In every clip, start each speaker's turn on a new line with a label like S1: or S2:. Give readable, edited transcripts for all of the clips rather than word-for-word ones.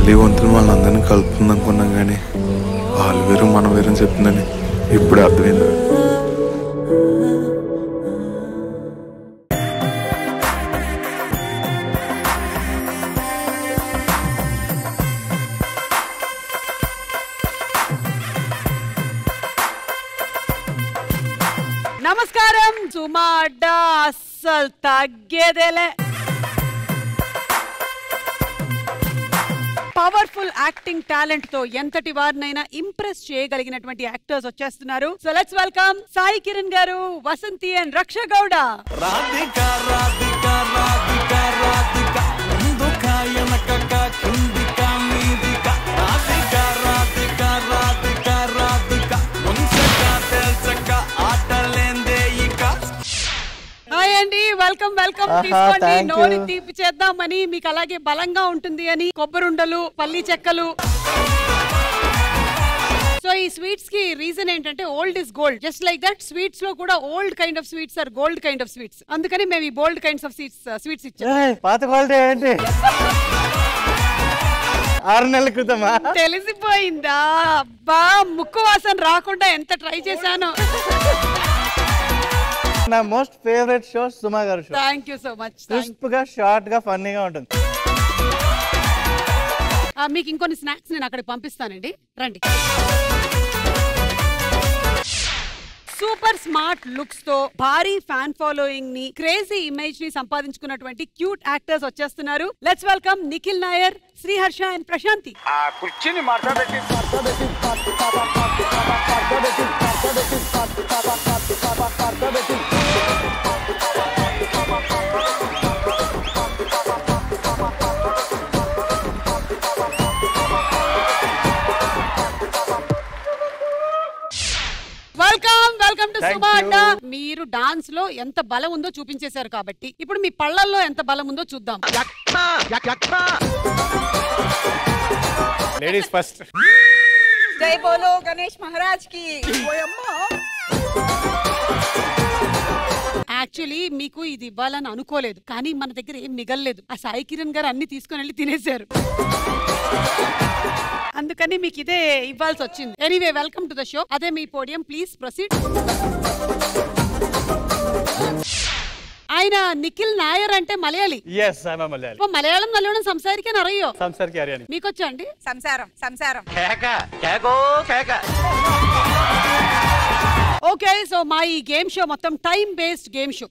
S1: పెళ్లి వంతులు వాళ్ళందరినీ కలుపుతుంది అనుకున్నాం కానీ వాళ్ళు వేరు మనం వేరు అని చెప్తుందని ఇప్పుడే అర్థమైంది.
S2: నమస్కారం. సుమా అడ్డా అస్సలు తగ్గేదేలే. పవర్ఫుల్ యాక్టింగ్ టాలెంట్ తో ఎంతటి వారినైనా ఇంప్రెస్ చేయగలిగినటువంటి యాక్టర్స్ వచ్చేస్తున్నారు. So let's welcome Sai Kiran గారు, వసంతి అండ్ రక్ష గౌడ. అండి వెల్కమ్ వెల్కమ్. తీసుకోండి, నోరు తీపి చేద్దామని, మీకు అలాగే బలంగా ఉంటుంది అని కొబ్బరుండలు, పల్లి చెక్కలు. సో ఈ స్వీట్స్ కి రీజన్ ఏంటంటే old is gold. Just like that sweets లో కూడా old kind of sweets are gold kind of sweets. అందుకని మేము ఈ బోల్డ్ కైండ్స్ ఆఫ్ స్వీట్స్ ఇచ్చాం.
S3: పాత క్వాలిటీ ఏంటి? 6 నెలల క్రితమా?
S2: తెలిసిపోయిందా? అబ్బా, ముక్కు వాసన రాకుండా ఎంత ట్రై చేశాను.
S3: నా మోస్ట్ ఫేవరెట్ షో సుమా గారు show.
S2: Thank you so much.
S3: Crisp గా, షార్ట్ గా, ఫన్నీగా ఉంటుంది.
S2: మీకు ఇంకొన్ని స్నాక్స్ నేను అక్కడికి పంపిస్తానండి, రండి. సూపర్ స్మార్ట్ లుక్స్ తో భారీ ఫ్యాన్ ఫాలోయింగ్ ని, క్రేజీ ఇమేజ్ ని సంపాదించుకున్నటువంటి క్యూట్ యాక్టర్స్ వచ్చేస్తున్నారు. Let's welcome Nikhil Nair, Sriharsha and Prashanthi. Welcome to Suma Adda. మీరు డాన్స్ లో ఎంత బలం ఉందో చూపించేశారు కాబట్టి ఇప్పుడు మీ పళ్ళల్లో ఎంత బలం ఉందో చూద్దాం.
S3: Ladies first.
S4: జై బోలో గణేష్ మహారాజ్ కి.
S2: యాక్చువల్లీ మీకు ఇది ఇవ్వాలని అనుకోలేదు, కానీ మన దగ్గర ఏం మిగల్లేదు. ఆ సాయి కిరణ్ గారు అన్ని తీసుకుని వెళ్ళి తినేశారు, అందుకని మీకు ఇదే ఇవ్వాల్సి వచ్చింది. Anyway welcome to the show. అదే మీ పోడియం, ప్లీజ్ ప్రొసీడ్. ఆయన నిఖిల్ నాయర్ అంటే Malayali.
S3: yes I am Malayali.
S2: Malayalam నల్లోడం సంసారిക്കാൻ അറിയോ?
S3: సంసారికి അറിയാനി.
S2: మీకొచ్చా అండి?
S4: సంసారం
S2: ఓకే, సో మా ఈ గేమ్ షో మొత్తం టైం బేస్డ్ గేమ్ షో.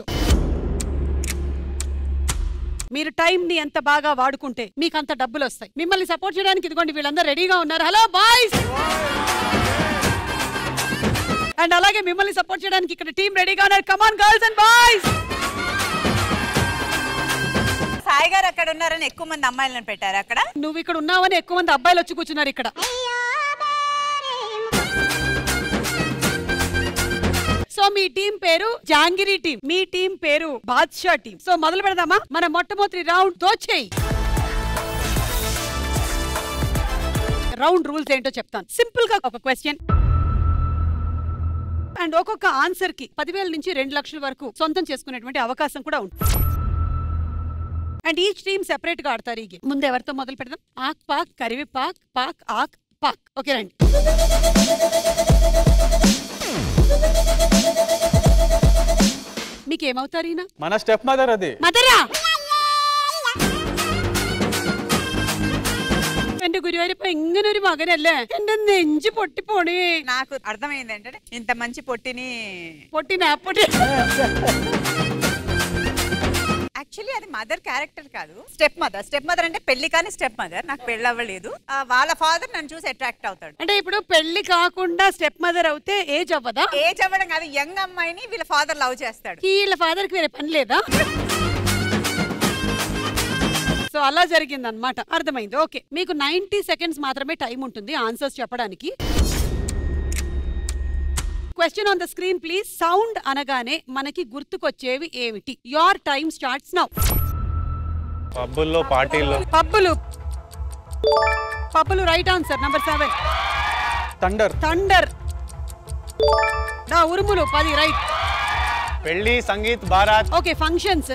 S2: మీరు టైం ని ఎంత బాగా వాడుకుంటే మీకు అంత డబ్బులు వస్తాయి. మిమ్మల్ని సపోర్ట్ చేయడానికి ఇదిగోండి వీళ్ళందరూ రెడీగా ఉన్నారు. Hello boys. అండ్ అలాగే మిమ్మల్ని సపోర్ట్ చేయడానికి ఇక్కడ టీం రెడీగా ఉన్నారు. కమాన్ గర్ల్స్ అండ్ బాయ్స్.
S4: సాయి గారు అక్కడ ఉన్నారని ఎక్కువ మంది అమ్మాయిలను పెట్టారు అక్కడ.
S2: నువ్వు ఇక్కడ ఉన్నావని ఎక్కువ మంది అబ్బాయిలు వచ్చి కూర్చున్నారు ఇక్కడ. సో మీ టీం పేరు జాంగిరీ టీం, మీ టీం పేరు బాద్షా టీం. సో మొదలు పెడదామా? మన మొట్టమొదటి రౌండ్ దోచేయి. రౌండ్ రూల్స్ ఏంటో చెప్తాను. సింపుల్ గా ఒక క్వశ్చన్ అండ్ ఒక్కొక్క ఆన్సర్ కి 10,000 నుంచి 2 లక్షల వరకు సొంతం చేసుకునేటువంటి అవకాశం కూడా ఉంటుంది. అండ్ ఈచ్ టీమ్ సెపరేట్ గా ఆడతారు ఈ గేమ్. ముందు ఎవరితో మొదలు పెడదాం? ఆక్ పాక్, కరివేపాక్, పాక్ ఆక్ పాక్. ఓకే రండి. మీకేమవుతారు? ఈయన
S3: మన స్టెప్ మదర్. అది
S2: మదరా? എന്റെ ഗുരുവായൂരപ്പ ഇങ്ങനെ ഒരു മകനല്ലേ, എന്റെ നെഞ്ച് പൊട്ടിപ്പോണേ.
S4: నాకు అర్థమైంది ఏంటంటే ఇంత మంచి పొట్టిని యాక్చువల్లీ అది మదర్ క్యారెక్టర్ కాదు, స్టెప్ మదర్. స్టెప్ మదర్ అంటే పెళ్లి కానీ స్టెప్ మదర్. నాకు పెళ్లి అవ్వలేదు, వాళ్ళ ఫాదర్ నన్ను చూసి అట్రాక్ట్ అవుతాడు.
S2: అంటే ఇప్పుడు పెళ్లి కాకుండా స్టెప్ మదర్ అవుతే ఏజ్ అవ్వదా?
S4: ఏజ్ అవ్వడం కాదు, యంగ్ అమ్మాయిని వీళ్ళ ఫాదర్ లవ్ చేస్తాడు.
S2: వీళ్ళ ఫాదర్ కి వేరే పని లేదా? సో అలా జరిగింది అనమాట. అర్థమైంది. ఓకే, మీకు 90 సెకండ్స్ మాత్రమే టైం ఉంటుంది ఆన్సర్స్ చెప్పడానికి. Question on the screen please. Sound అనగానే మనకి గుర్తుకొచ్చేవి ఏమిటి? Your time starts now.
S3: పబ్బుల్లో, పార్టీల్లో.
S2: పబ్బులు రైట్ ఆన్సర్. Number 7 thunder. ఉరుములు 10 రైట్.
S3: పెళ్లి, sangeet, baraat.
S2: Okay, functions.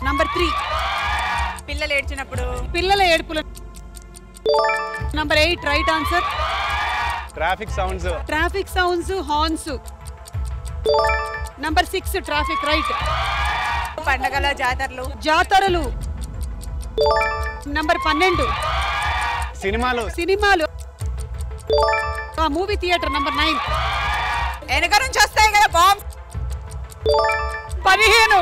S2: Number 3
S4: పిల్లలు ఏడ్చినప్పుడు.
S2: పిల్లల ఏడుపులు. Number 8 right answer.
S3: Traffic sounds.
S2: Traffic sounds, horns. Number 6 traffic right.
S4: పండగల జాతరలు.
S2: జాతరలు. నంబర్ 12
S3: సినిమాలు.
S2: సినిమాలు. Movie theatre. నంబర్ 9
S4: వెనక నుంచి వస్తాయి కదా bomb.
S2: 15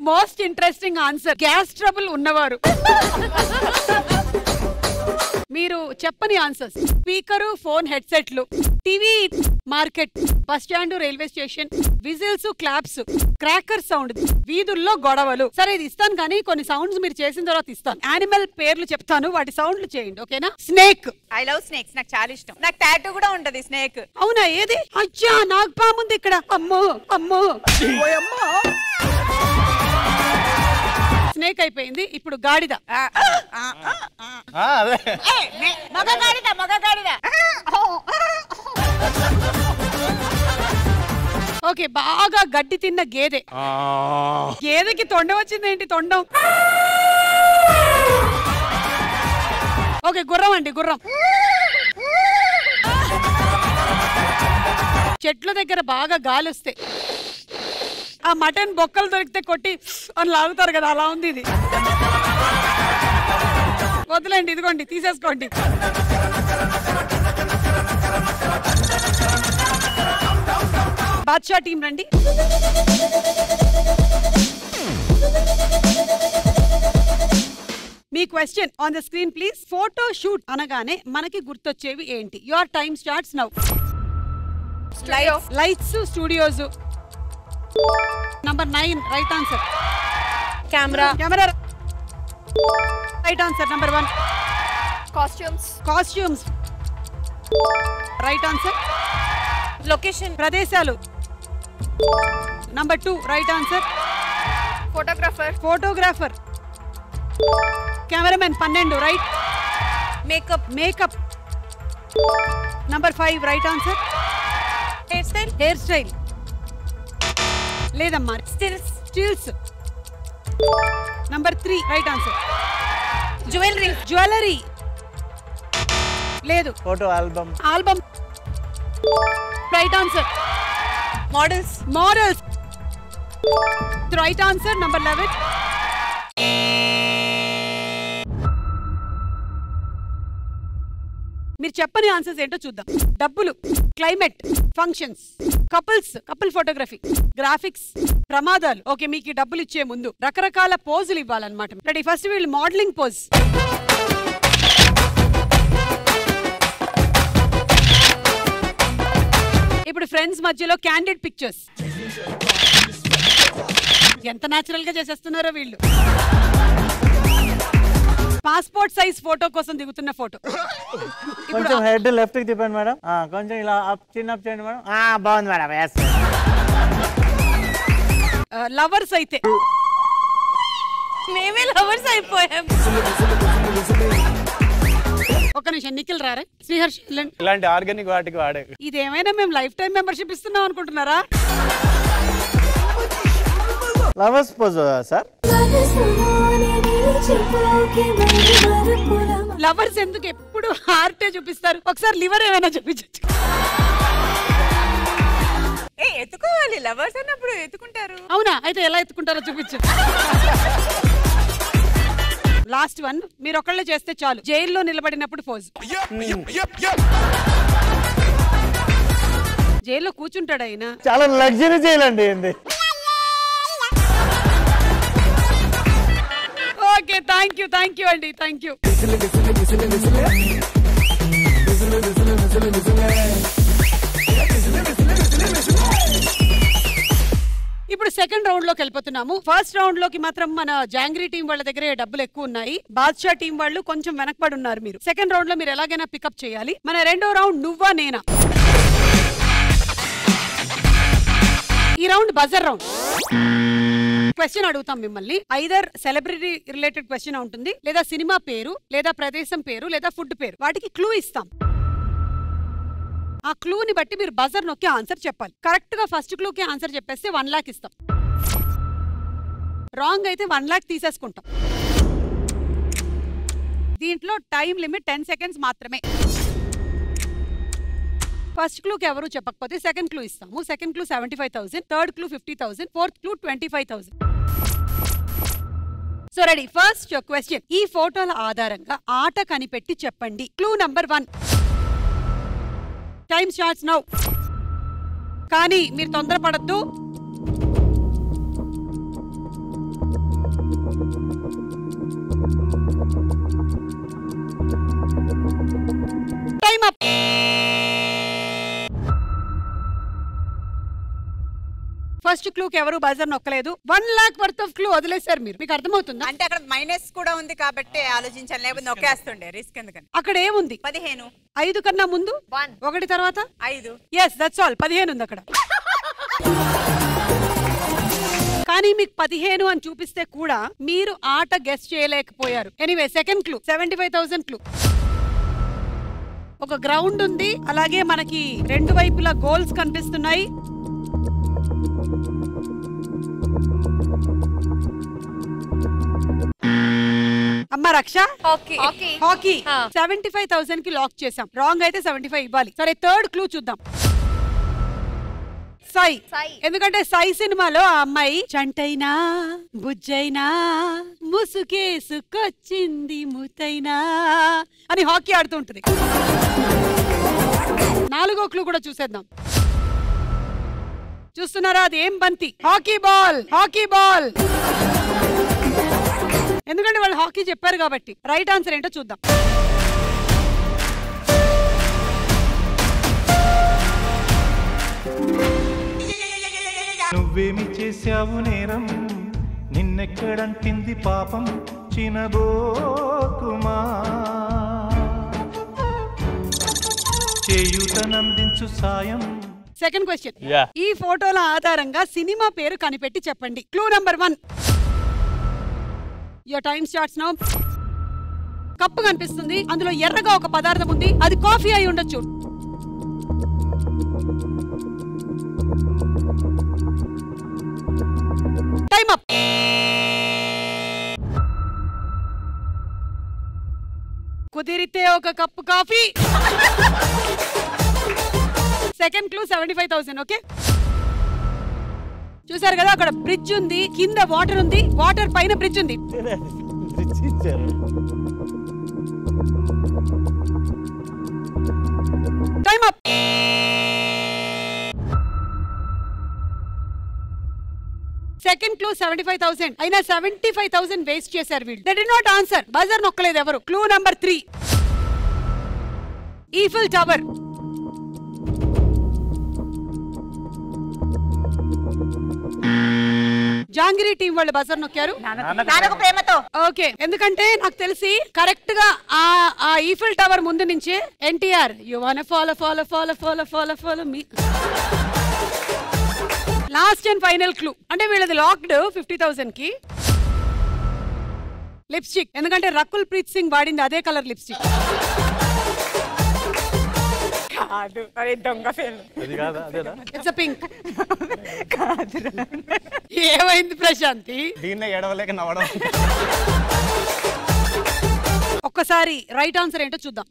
S2: most interesting answer. Gas trouble ఉన్నవారు. మీరు చెప్పని ఆన్సర్స్. స్పీకరు, ఫోన్ హెడ్సెట్లు, TV, market, bus stand, railway station, whistles, claps, cracker sound, వీధుల్లో గొడవలు. సరే ఇది ఇస్తాను కానీ కొన్ని సౌండ్స్ మీరు చేసిన తర్వాత ఇస్తాను. యానిమల్ పేర్లు చెప్తాను, వాటి సౌండ్లు చేయండి ఓకేనా? స్నేక్.
S4: I love snakes. నాకు చాలా ఇష్టం. నాకు టాటూ కూడా ఉంటది స్నేక్.
S2: అవునా? ఏది? అచ్చా నాకు పాముంది ఇక్కడ. అమ్మో అమ్మో. స్నేక్ అయిపోయింది. ఇప్పుడు గాడిద.
S3: అదే
S4: మగ గాడిద. మగ గాడిద.
S2: ఓకే, బాగా గడ్డి తిన్న గేదె. గేదెకి తొండం వచ్చింది ఏంటి? తొండం. ఓకే, గుర్రం అండి. గుర్రం. చెట్ల దగ్గర బాగా గాలి వస్తే ఆ మటన్ బొక్కలు దొరికితే కొట్టి అని లాగుతారు కదా, అలా ఉంది ఇది. వదిలేండి, ఇదిగోండి తీసేసుకోండి. బాద్షా టీం రండి. మీ question on the screen please. Photo shoot అనగానే మనకి గుర్తొచ్చేవి ఏంటి? Your time starts now. Lights, studios. Number 9 right answer.
S5: Camera.
S2: Camera right answer. Number 1
S5: costumes.
S2: Costumes right answer.
S5: Location.
S2: ప్రదేశాలు. Number 2 right answer.
S5: Photographer.
S2: Photographer. Cameraman 12 right.
S5: Makeup.
S2: Makeup. Number 5 right answer.
S5: Hair style.
S2: Hair style లేదమ్మా.
S5: Stills.
S2: Stills. Number 3 right answer.
S5: Jewellery.
S2: Jewellery లేదు.
S3: Photo album.
S2: Album right answer.
S5: Models.
S2: Models right answer. Number 11 మీరు చెప్పని answers ఏంటో చూద్దాం. డబ్బులు, climate, functions, couples, couple photography, graphics, ప్రమాదాలు. Okay, మీకు ఈ డబ్బులు ఇచ్చే ముందు రకరకాల పోజులు ఇవ్వాలన్నమాట. రెడీ? ఫస్ట్ వీళ్ళు మోడలింగ్ పోజ్. ఇప్పుడు ఫ్రెండ్స్ మధ్యలో క్యాండిడ్ పిక్చర్స్. ఎంత న్యాచురల్ గా చేసేస్తున్నారో వీళ్ళు. పాస్పోర్ట్ సైజ్ ఫోటో కోసం దిగుతున్న ఫోటో.
S6: కొంచెం హెడ్ లెఫ్ట్ కి తిప్పండి మేడం. కొంచెం ఇలా అప్ చిన్న అప్ చేయండి మేడం. బాగుంది మేడం. ఎస్.
S2: లవర్స్ అయితే
S5: మేమే లవర్స్ అయిపోయాం.
S2: ఒక నిమిషం, నిఖిల్ రారే. శ్రీహర్ష్
S3: ఇలాంటి ఆర్గానిక్ వాటికి వాడే.
S2: ఇదేమైనా మేము లైఫ్ టైం మెంబర్షిప్ ఇస్తున్నాం అనుకుంటున్నారా?
S6: Lovers pose sir.
S2: లవర్స్ ఎందుకు ఎప్పుడు హార్టే చూపిస్తారు? ఒకసారి లివర్ ఏమైనా చూపించచ్చు.
S4: ఎత్తుకోవాలి. లవర్స్ అన్నప్పుడు ఎత్తుకుంటారు.
S2: అవునా? అయితే ఎలా ఎత్తుకుంటారో చూపించు. లాస్ట్ వన్ మీరు ఒకళ్ళే చేస్తే చాలు. జైల్లో నిలబడినప్పుడు పోజ్. జైల్లో కూర్చుంటాడు ఆయన.
S6: చాలా లగ్జరీ చేయాలండి ఏంది.
S2: ఓకే, థ్యాంక్ యూ అండి. Thank you. ఇప్పుడు సెకండ్ రౌండ్ లోకి వెళ్ళిపోతున్నాము. ఫస్ట్ రౌండ్ లోకి మాత్రం మన జాంగ్రీ టీం వాళ్ళ దగ్గర డబ్బులు ఎక్కువ ఉన్నాయి. బాద్షా టీం వాళ్ళు కొంచెం వెనకబడి ఉన్నారు. మీరు సెకండ్ రౌండ్ లో మీరు ఎలాగైనా పికప్ చేయాలి. మన రెండో రౌండ్ నువ్వా నేనా. ఈ రౌండ్ బజర్ రౌండ్. క్వశ్చన్ అడుగుతాం మిమ్మల్ని. ఐదర్ సెలబ్రిటీ రిలేటెడ్ క్వశ్చన్ ఉంటుంది, లేదా సినిమా పేరు, లేదా ప్రదేశం పేరు, లేదా ఫుడ్ పేరు. వాటికి క్లూ ఇస్తాం. ఆ క్లూని బట్టి మీరు బజర్ నొక్కి ఆన్సర్ చెప్పాలి. కరెక్ట్ గా ఫస్ట్ క్లూకి ఆన్సర్ చెప్పేస్తే 1 lakh ఇస్తాం. రాంగ్ అయితే 1 lakh తీసేసుకుంటాం. దీంట్లో టైం లిమిట్ 10 seconds మాత్రమే. ఫస్ట్ క్లూకి ఎవరు చెప్పకపోతే సెకండ్ క్లూ ఇస్తాము. Second clue 75,000, third clue 50,000, fourth clue 25,000. So ready. First question. ఈ ఫోటోల ఆధారంగా ఆట కనిపెట్టి చెప్పండి. Clue number 1. Time starts now. కానీ మీరు తొందరపడద్దు. Time up. ఫస్ట్ క్లూకి ఎవరు బజర్ నొక్కలేదు. 1 lakh వర్త్ ఆఫ్ క్లూ వదిలేశారు మీరు. మీకు అర్థమవుతుందా?
S4: అంటే అక్కడ మైనస్ కూడా ఉంది కాబట్టి ఆలోచించాలి, లేకపోతే నొక్కేస్తుండే. రిస్క్ ఎందుకని?
S2: అక్కడ ఏముంది?
S4: 15.
S2: 5 కన్నా ముందు 1 తర్వాత
S4: 5.
S2: Yes, that's all. 15 ఉంది అక్కడ. కానీ మీకు 15 అని చూపిస్తే కూడా మీరు ఆట గెస్ చేయలేకపోయారు. Anyway, second clue 75,000 clue. ఒక గ్రౌండ్ ఉంది, అలాగే మనకి రెండు వైపులా గోల్స్ కనిపిస్తున్నాయి. అమ్మ రక్ష, హాకీ. 75,000 కి లాక్ చేసాం. రాంగ్ అయితే 75 ఇవ్వాలి. సరే, థర్డ్ క్లూ చూద్దాం. సై. ఎందుకంటే సై సినిమాలో ఆ అమ్మాయి చంటైనా బుజ్జైనా ముసుకేసుకొచ్చింది ముతైనా అని హాకీ ఆడుతూ ఉంటుంది. 4వ క్లూ కూడా చూసేద్దాం. చూస్తున్నారా? అది ఏం బంతి? Hockey ball. Hockey ball. ఎందుకంటే వాళ్ళు హాకీ చెప్పారు కాబట్టి. రైట్ ఆన్సర్ ఏంటో చూద్దాం.
S7: నువ్వేమి చేశావు నేరం, నిన్నెక్కడంటింది పాపం చినబోకుమా, చేయూతనందించు సాయం.
S2: Second question. ఈ ఫోటోల ఆధారంగా సినిమా పేరు కనిపెట్టి చెప్పండి. Clue number 1. Your time starts now. Cup కనిపిస్తుంది, అందులో ఎర్రగా ఒక పదార్థం ఉంది. అది కాఫీ అయి ఉండొచ్చు. Time up. కుదిరితే ఒక cup coffee. Second clue 75,000. Okay, చూసారు కదా? అక్కడ బ్రిడ్జ్ ఉంది, కింద వాటర్ ఉంది, వాటర్ పైన బ్రిడ్జ్ ఉంది. Time up. సెకండ్ క్లూ 75,000 అయినా 75,000 వేస్ట్ చేశారు వీళ్ళు. They did not answer. Buzzer నొక్కలేదు ఎవరు. Clue number 3. Eiffel tower. Jangiri team వాళ్ళు బజర్ నొక్కారు.
S4: ప్రేమతో.
S2: ఓకే, ఎందుకంటే నాకు తెలిసి కరెక్ట్ గా ఆ ఈఫిల్ టవర్ ముందు నుంచే NTR you want follow follow follow follow follow follow me. Last and final clue. అంటే వీళ్ళది లాక్డ్ 50,000 కి. లిప్స్టిక్. ఎందుకంటే రకుల్ ప్రీత్ సింగ్ వాడింది అదే కలర్ లిప్స్టిక్. It's pink. ఏమైంది ప్రశాంతి?
S3: దీన్నే ఎడవలేక నవ్వడం.
S2: ఒక్కసారి రైట్ ఆన్సర్ ఏంటో చూద్దాం.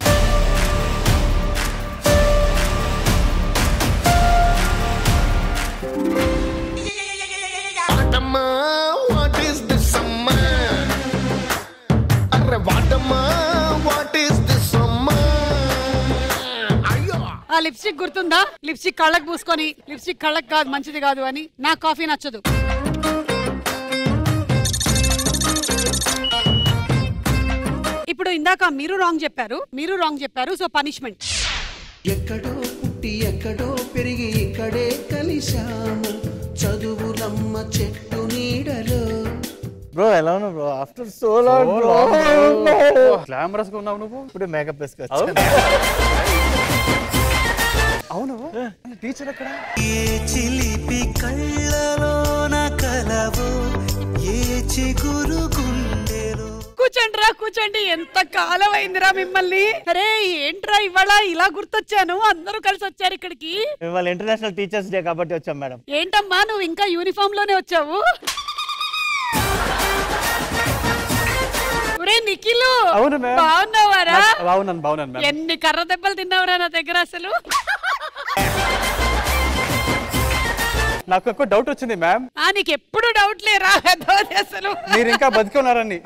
S2: ఆ లిప్స్టిక్ గుర్తుందా? లిప్స్టిక్ కళ్ళకు పూసుకొని లిప్స్టిక్ కళ్ళకు కాదు, మంచిది కాదు అని. నాకు కాఫీ నచ్చదు. ఇప్పుడు ఇందాక మీరు రాంగ్ చెప్పారు. So punishment.
S8: ఎక్కడో పుట్టి ఎక్కడో పెరిగి ఇక్కడే కలిశాము, చదువులమ్మ చెట్టు నీడలో.
S6: బ్రో ఎలా ఉన్నావు bro? After so long bro.
S3: Glamorous గా ఉన్నావు నువ్వు.
S6: ఇప్పుడు మేకప్ వేసుకోవచ్చు.
S3: అవును, టీచర్ ఎక్కడ?
S8: ఏ చిలిపి కళ్ళలో నా కలవో, ఏ చిగురు గుండెలో.
S2: కూర్చోండ్రా కూర్చోండి. ఎంత కాలం అయిందిరా మిమ్మల్ని. అరే ఏంట్రా ఇవాళ ఇలా గుర్తొచ్చాను, అందరూ కలిసి వచ్చారు ఇక్కడికి.
S6: ఇవాళ ఇంటర్నేషనల్ టీచర్స్ డే కాబట్టి వచ్చాం మేడం.
S2: ఏంటమ్మా నువ్వు ఇంకా యూనిఫామ్ లోనే వచ్చావు? నిఖిలు
S3: అవును మేడం.
S2: బాగున్నావారా?
S3: బాగున్నాను మేడం.
S2: ఎన్ని కర్ర దెబ్బలు తిన్నావురా నా దగ్గర అసలు.
S3: నాకు ఎక్కువ డౌట్ వచ్చింది మ్యామ్.
S2: నీకు ఎప్పుడు డౌట్ లేరా అసలు
S3: మీరు ఇంకా బతికి ఉన్నారని.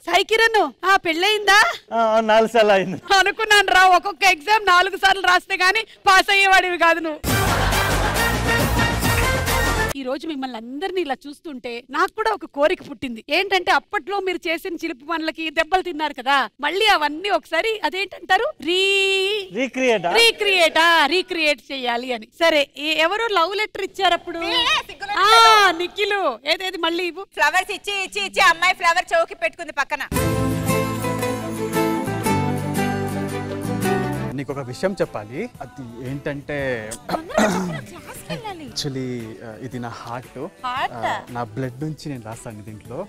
S2: సైకిరన్ పెళ్ళయిందా?
S6: 4 సార్లు అయింది
S2: అనుకున్నాను రా. ఒక్కొక్క ఎగ్జామ్ 4 సార్లు రాస్తే గానీ పాస్ అయ్యేవాడివి కాదు నువ్వు. ఈ రోజు మిమ్మల్ని అందరినీ ఇలా చూస్తుంటే నాకు కూడా ఒక కోరిక పుట్టింది. ఏంటంటే అప్పట్లో మీరు చేసిన చిలిపి పనులకి దెబ్బలు తిన్నారు కదా, మళ్ళీ అవన్నీ ఒకసారి అదేంటంటారు రీక్రియేట్ చేయాలి అని. సరే ఎవరు లవ్ లెటర్ ఇచ్చారు అప్పుడు? నిఖిలు ఏదేది మళ్ళీ ఇవ్వు.
S4: ఫ్లవర్స్ ఇచ్చి ఇచ్చి ఇచ్చి అమ్మాయి ఫ్లవర్ చౌకి పెట్టుకుంది పక్కన.
S3: నీకు ఒక విషయం చెప్పాలి. అది ఏంటంటే యాక్చువల్లీ ఇది నా హార్ట్, నా బ్లడ్ నుంచి నేను రాస్తాను దీంట్లో.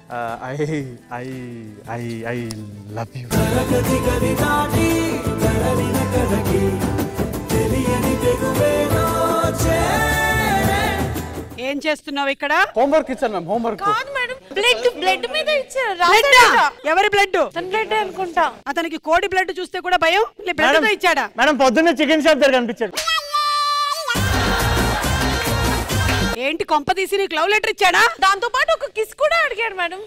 S3: I love you.
S2: ఏం చేస్తున్నావు ఇక్కడ?
S3: హోంవర్క్ ఇచ్చాను మ్యామ్. హోంవర్క్
S5: బ్లడ్ మీద ఇచ్చారు.
S2: ఎవరి బ్లడ్?
S5: బ్లడ్ అనుకుంటా.
S2: అతనికి కోడి బ్లడ్ చూస్తే కూడా భయం. బ్లడ్ తో ఇచ్చాడా?
S6: మేడం పొద్దున్నే చికెన్ షాప్ దగ్గర కనిపించాడు.
S2: ఏంటి కొంప తీసి నీకు లవ్ లెటర్ ఇచ్చాడా?
S5: దాంతో పాటు ఒక కిస్ కూడా అడిగాడు మేడం.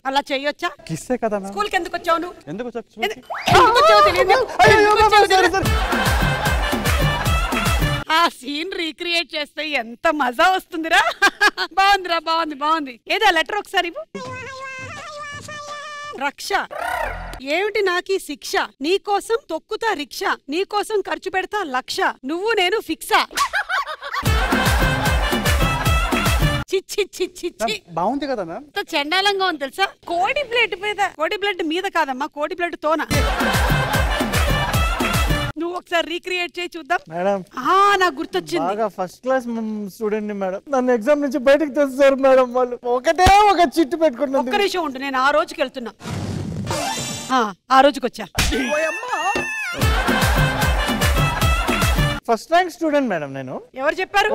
S2: అలా చెయ్యొచ్చా?
S3: కిస్సే కదా మ్యామ్.
S2: స్కూల్ కి ఎందుకు వచ్చావు నువ్వు?
S3: ఎందుకు
S2: ఆ సీన్ రీక్రియేట్ చేస్తే ఎంత మజా వస్తుందిరా. బాగుందిరా, బాగుంది. ఏదా లెటర్ ఒకసారి ఇవ్వు. రక్ష ఏమిటి నాకీ శిక్ష, నీకోసం తొక్కుతా రిక్షా, నీకోసం ఖర్చు పెడతా 1,00,000, నువ్వు నేను ఫిక్సా. చిచ్చి
S3: బాగుంది కదా మ్యామ్.
S2: చండాలంగా ఉంది తెలుసా.
S5: కోడి
S2: బ్లడ్ మీద కాదమ్మా, కోడి బ్లడ్ తోన. నువ్వు ఒకసారి రీక్రియేట్ చేయి చూద్దాం.
S6: మేడం
S2: నాకు గుర్తొచ్చింది.
S6: ఫస్ట్ క్లాస్ స్టూడెంట్ ని మేడం. నన్ను ఎగ్జామ్ నుంచి బయటకు తెస్తారు మేడం వాళ్ళు. ఒకటే ఒక చిట్టు పెట్టుకుంటున్నా.
S2: ఒక్క నిమిషం ఉండు, నేను ఆ రోజుకి వెళ్తున్నా. ఆ రోజుకి వచ్చా.
S6: ఫస్ట్ ర్యాంక్ స్టూడెంట్ మేడం నేను.
S2: ఎవరు చెప్పారు?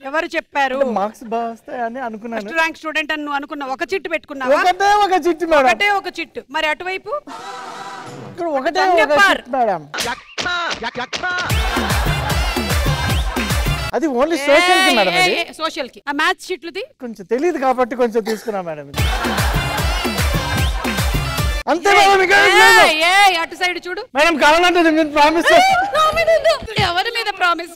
S2: ఎవరు చెప్పారు?
S6: మార్క్స్ బాగా వస్తాయని అనుకున్నాను.
S2: ఫస్ట్ ర్యాంక్ స్టూడెంట్ అని నువ్వు అనుకున్నావు. ఒక చిట్టు పెట్టుకున్నావా?
S6: ఒకటే ఒక చిట్టు మేడం.
S2: ఒకటే ఒక చిట్టు. మరి అటువైపు
S6: ఒకటే ఒక చిట్టు మేడం. అది ఓన్లీ సోషల్ కి మేడం. అది
S2: సోషల్ కి. ఆ మ్యాథ్స్ షీట్లుది
S6: కొంచెం తెలియదు కాబట్టి కొంచెం తీసుకున్నా మేడం. అంతే మేడం.
S2: అటు సైడ్ చూడు
S6: మేడం. కావాలంటే నేను ప్రామిస్.
S2: ఎవరి మీద ప్రామిస్?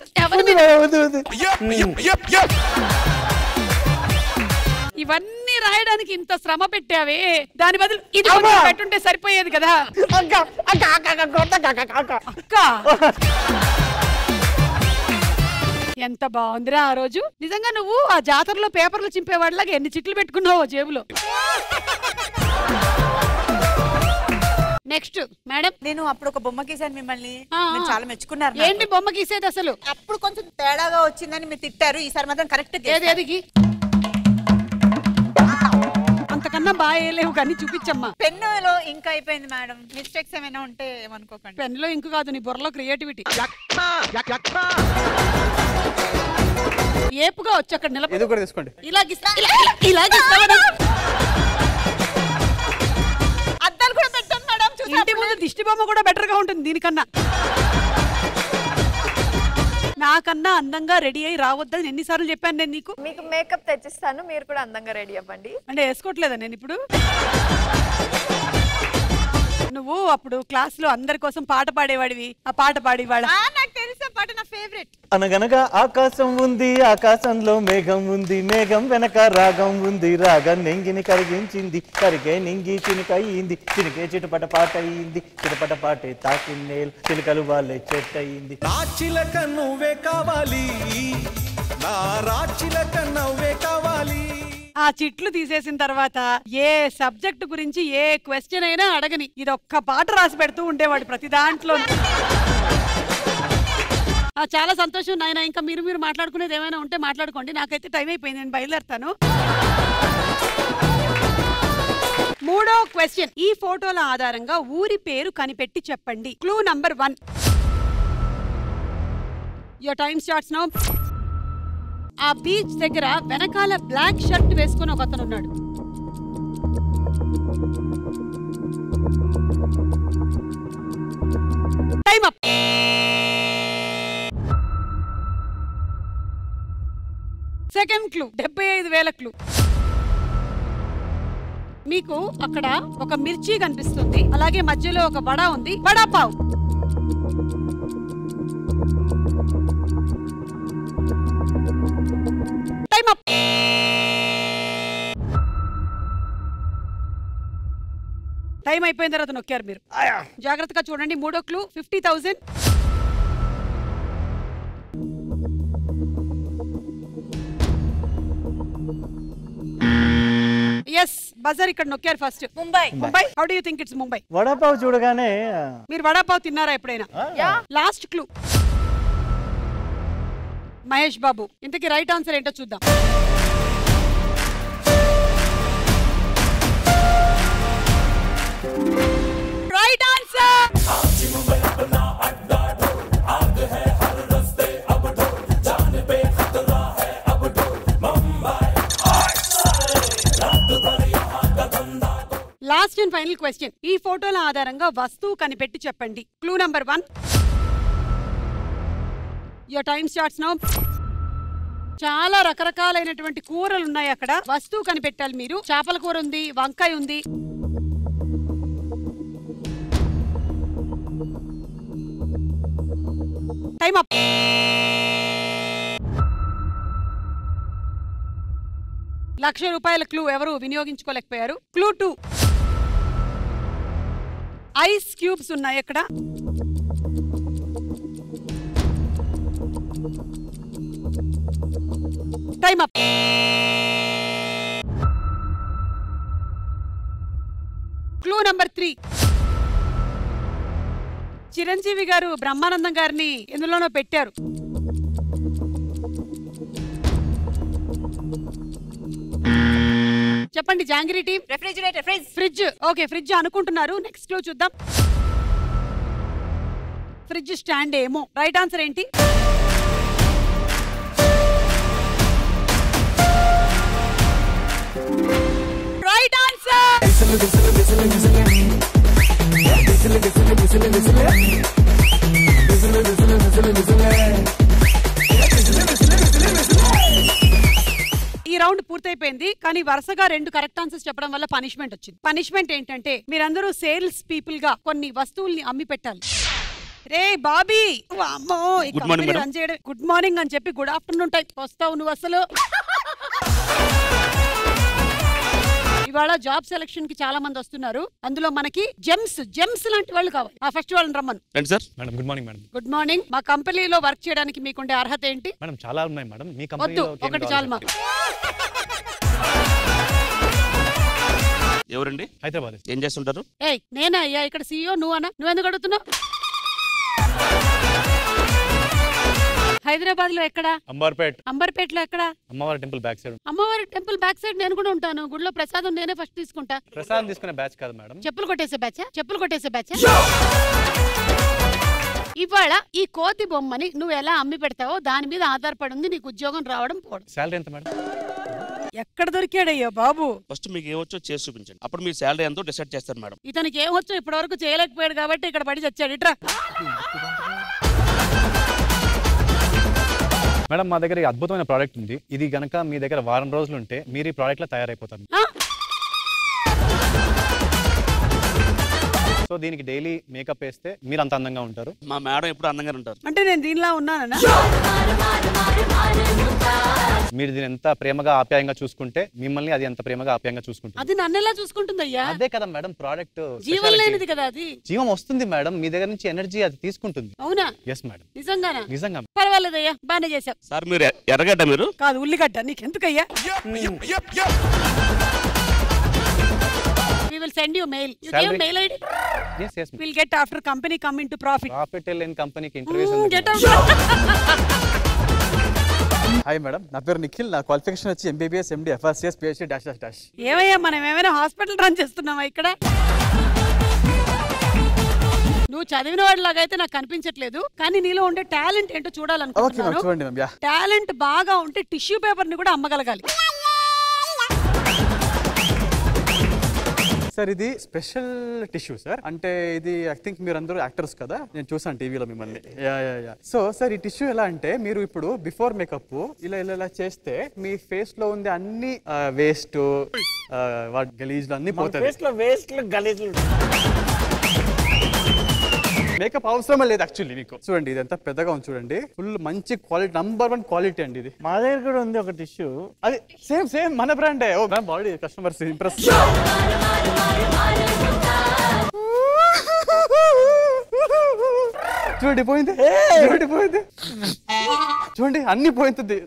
S2: ఇవన్నీ రాయడానికి ఇంత శ్రమ పెట్టావే, దాని బదులు ఇది పెట్టుంటే సరిపోయేది కదా. అక్క ఎంత బాగుందిరా ఆ రోజు. నిజంగా నువ్వు ఆ జాతరలో పేపర్లు చింపేవాడిలాగా ఎన్ని చిట్లు పెట్టుకున్నావో జేబులో. Next madam.
S4: నేను అప్పుడు ఒక బొమ్మ గీసాను మిమ్మల్ని, మీరు చాలా మెచ్చుకున్నారు.
S2: ఏంటి బొమ్మ గీసేది అసలు?
S4: అప్పుడు కొంచెం తేడాగా వచ్చిందని మీరు తిట్టారు. ఈసారి మాత్రం కరెక్ట్.
S2: ఏది అంతకన్నా బాగా వేయలేవు కానీ చూపించమ్మా.
S4: పెన్నులో ఇంక్ అయిపోయింది మేడం. మిస్టేక్స్ ఏమైనా ఉంటే ఏమనుకోకండి.
S2: పెన్నులో ఇంకు కాదు, నీ బుర్రలో క్రియేటివిటీ. ఏపుగా వచ్చి అక్కడ నిలబడి
S3: కూడా తీసుకోండి.
S2: ఇలా గీస్తావా?
S4: అద్దాలు కూడా పెట్టాను మేడం.
S2: ఇంటి ముందు దిష్టి బొమ్మ కూడా బెటర్ గా ఉంటుంది దీనికన్నా. నాకన్నా అందంగా రెడీ అయ్యి రావద్దని ఎన్నిసార్లు చెప్పాను నేను నీకు.
S5: మీకు మేకప్ తెచ్చిస్తాను, మీరు కూడా అందంగా రెడీ అవ్వండి.
S2: అంటే వేసుకోవట్లేదా నేను ఇప్పుడు? నువ్వు అప్పుడు క్లాస్ లో అందరి కోసం పాట పాడేవాడివి. ఆ పాట పాడేవాళ్ళ.
S4: నాకు తెలిసిన పాట నా ఫేవరెట్.
S6: అనగనగా ఆకాశం ఉంది, ఆకాశంలో మేఘం ఉంది, మేఘం వెనక రాగం ఉంది, రాగం నింగిని కరిగించింది, కరిగే నింగి చినుకయింది, చినుకే చిటుపట పాట అయింది, చిటుపట పాటే తాకిన్నేలు, చిలుకలు వాళ్ళే చెట్టయింది.
S8: రాచిలక నువ్వే కావాలి, నా రాచిలక నువ్వే కావాలి.
S2: ఆ చిట్లు తీసేసిన తర్వాత ఏ సబ్జెక్ట్ గురించి ఏ క్వశ్చన్ అయినా అడగని, ఇది ఒక్క పాట రాసి పెడుతూ ఉండేవాడు ప్రతి దాంట్లో. చాలా సంతోషం నాయన. ఇంకా మీరు మాట్లాడుకునేది ఏమైనా ఉంటే మాట్లాడుకోండి. నాకైతే టైం అయిపోయింది, నేను బయలుదేరుతాను. మూడో క్వశ్చన్. ఈ ఫోటోల ఆధారంగా ఊరి పేరు కనిపెట్టి చెప్పండి. Clue number 1. Your time starts now. ఆ బీచ్ దగ్గర వెనకాల బ్లాక్ షర్ట్ వేసుకుని ఒక అతను ఉన్నాడు. Time up. Second clue 75,000 clue. మీకు అక్కడ ఒక మిర్చి కనిపిస్తుంది, అలాగే మధ్యలో ఒక వడ ఉంది, vada pav. Time up. Time అయిపోయిన తర్వాత నొక్కారు మీరు. జాగ్రత్తగా చూడండి. మూడో క్లూ 50,000. ఎస్, బజార్ ఇక్కడ నొక్కారు first.
S4: Mumbai.
S2: Mumbai. How do you think it's Mumbai?
S6: Vada pav చూడగానే
S2: మీరు వడాపావ్ తిన్నారా ఎప్పుడైనా? Last clue Mahesh Babu. ఇంతకీ రైట్ ఆన్సర్ ఏంటో చూద్దాం. Right answer. Last and final question. ఈ ఫోటోల ఆధారంగా వస్తువు కనిపెట్టి చెప్పండి. Clue number 1. Your time starts now. చాలా రకరకాలైనటువంటి కూరలు ఉన్నాయి అక్కడ. వస్తువు కనిపెట్టాలి మీరు. చేపల కూర ఉంది, వంకాయ ఉంది. Time up. ₹1,00,000 క్లూ ఎవరు వినియోగించుకోలేకపోయారు. క్లూ 2. ఐస్ క్యూబ్స్ ఉన్నాయి అక్కడ. Time up. Clue number 3. Chiranjeevi గారు బ్రహ్మానందం గారిని ఎందులోనో పెట్టారు. చెప్పండి Jangiri team.
S4: Refrigerator.
S2: Fridge. Okay, fridge అనుకుంటున్నారు. నెక్స్ట్ క్లూ చూద్దాం. ఫ్రిడ్జ్ స్టాండ్ ఏమో. రైట్ ఆన్సర్ ఏంటి? Right answer. ఈ రౌండ్ పూర్తయిపోయింది, కానీ వరుసగా 2 కరెక్ట్ ఆన్సర్స్ చెప్పడం వల్ల పనిష్మెంట్ వచ్చింది. పనిష్మెంట్ ఏంటంటే మీరందరూ సేల్స్ పీపుల్ గా కొన్ని వస్తువుల్ని అమ్మి పెట్టాలి. రే బాబీ, అమ్మో రన్ చేయడం. గుడ్ మార్నింగ్ అని చెప్పి గుడ్ ఆఫ్టర్నూన్ టైం వస్తావు నువ్వు అసలు. ఇవాళ జాబ్ సెలక్షన్ కి చాలా మంది వస్తున్నారు. అందులో మనకి జెమ్స్ లాంటి వాళ్ళు కావాలి. ఫస్ట్ వాళ్ళని రమ్మను.
S3: Sir. Madam good morning. Madam
S2: good morning. మా కంపెనీలో వర్క్ చేయడానికి మీకుండే అర్హత ఏంటి?
S3: మేడం చాలా ఉన్నాయి మేడం. మీ
S2: వద్దు, ఒకటి చాలు మాకు.
S9: ఎవరండి?
S3: హైదరాబాద్.
S9: ఏం చేస్తుంటారు?
S2: ఏయ్ నేనా అయ్యా ఇక్కడ సీఈఓ, నువ్వనా? నువ్వెందుకు అడుగుతున్నావు? హైదరాబాద్ లో ఎక్కడ? అంబర్పేటలో ఎక్కడ?
S3: అమ్మవారి టెంపుల్ బ్యాక్ సైడ్.
S2: అమ్మవారి టెంపుల్ బ్యాక్ సైడ్ నేను కూడా ఉంటాను. గుడిలో ప్రసాదం నేనే ఫస్ట్ తీసుకుంటా.
S3: ప్రసాదం తీసుకునే బ్యాచ్ కాదు మేడం.
S2: చెప్పులు కొట్టేసే బ్యాచ్. ఇవాళ ఈ కోతి బొమ్మని నువ్వు ఎలా అమ్మి పెడతావో దాని మీద ఆధారపడి ఉంది నీకు ఉద్యోగం రావడం పోవడం.
S3: సాలరీ ఎంత మేడం?
S2: ఎక్కడ దొరికాడయ్యా బాబు?
S9: ఫస్ట్ మీకు ఏమొచ్చో చేసి చూపించండి, అప్పుడు మీ శాలరీ ఎంతో డిసైడ్ చేస్తారు మేడం.
S2: ఇతనికి ఏమొచ్చో ఇప్పటి వరకు చేయలేకపోయాడు కాబట్టి ఇక్కడ పడి చచ్చాడు. ఇట్రా
S3: మేడం, మా దగ్గర అద్భుతమైన ప్రోడక్ట్ ఉంది. ఇది గనక మీ దగ్గర వారం రోజులు ఉంటే మీరు ఈ ప్రోడక్ట్ లో తయారైపోతారు. సో దీనికి డైలీ మేకప్ వేస్తే మీరు అంత అందంగా ఉంటారు.
S9: మా మేడం ఎప్పుడు అందంగా ఉంటారు.
S2: అంటే నేను దీనిలా ఉన్నానా?
S3: మీరు దీని ఎంత ప్రేమగా ఆప్యాయంగా చూసుకుంటే మిమ్మల్ని అది ఎంత ప్రేమగా ఆప్యాయంగా చూసుకుంటుంది.
S2: అది నన్ను ఎలా చూసుకుంటుందయ్యా?
S3: అదే కదా మేడం ప్రోడక్ట్.
S2: జీవం లేనిది కదా అది.
S3: జీవం వస్తుంది మేడం, మీ దగ్గర నుంచి ఎనర్జీ అది తీసుకుంటుంది.
S2: అవునా?
S3: Yes madam.
S2: నిజంగా?
S3: నిజంగా.
S2: పర్వాలేదయ్యా, బానే చేసావు.
S9: సార్ మీరు ఎర్రగడ్డ మీరు
S2: కాదు ఉల్లిగడ్డ. నీకెందుకయ్యా? We will send you mail. You gave mail ID?
S3: yes yes
S2: will get after company come into profit.
S3: Profit లేని కంపెనీకి ఇంటర్వ్యూస్
S2: గెట్
S3: హాయ్ మేడం, నా పేరు నిఖిల్. నా క్వాలిఫికేషన్ వచ్చి MBBS MD FRCS PhD dash dash dash.
S2: ఏమయ్యా మనం ఏమైనా hospital run చేస్తున్నావా ఇక్కడ? నువ్వు చదివిన వాడిలాగా అయితే నాకు కనిపించట్లేదు, కానీ నీలో ఉండే టాలెంట్ ఏంటో చూడాలనుకుంటున్నాను.
S3: చూడండి మ్యామ్.
S2: టాలెంట్ బాగా ఉంటే టిష్యూ పేపర్ ని కూడా అమ్మగలగాలి.
S3: సార్ ఇది స్పెషల్ టిష్యూ సార్. అంటే ఇది ఐ థింక్ మీరు అందరూ యాక్టర్స్ కదా, నేను చూసాను టీవీలో మిమ్మల్ని. సో సార్ ఈ టిష్యూ ఎలా అంటే మీరు ఇప్పుడు బిఫోర్ మేకప్ ఇలా ఇలా ఇలా చేస్తే మీ ఫేస్ లో ఉండే అన్ని వేస్ట్ గలీజ్లు అన్ని పోతాయి. మేకప్ అవసరమే లేదు యాక్చువల్లీ మీకు. చూడండి ఇది ఎంత పెద్దగా ఉంది చూడండి, ఫుల్ మంచి క్వాలిటీ, #1 క్వాలిటీ అండి ఇది.
S6: మా దగ్గర కూడా ఉంది ఒక టిష్యూ,
S3: అది సేమ్ మన బ్రాండే. ఓ మ్యామ్ బాడీ కస్టమర్స్ ఇంప్రెస్. చూడండి పోయింది, చూడండి పోయింది, చూడండి అన్ని పోయింది.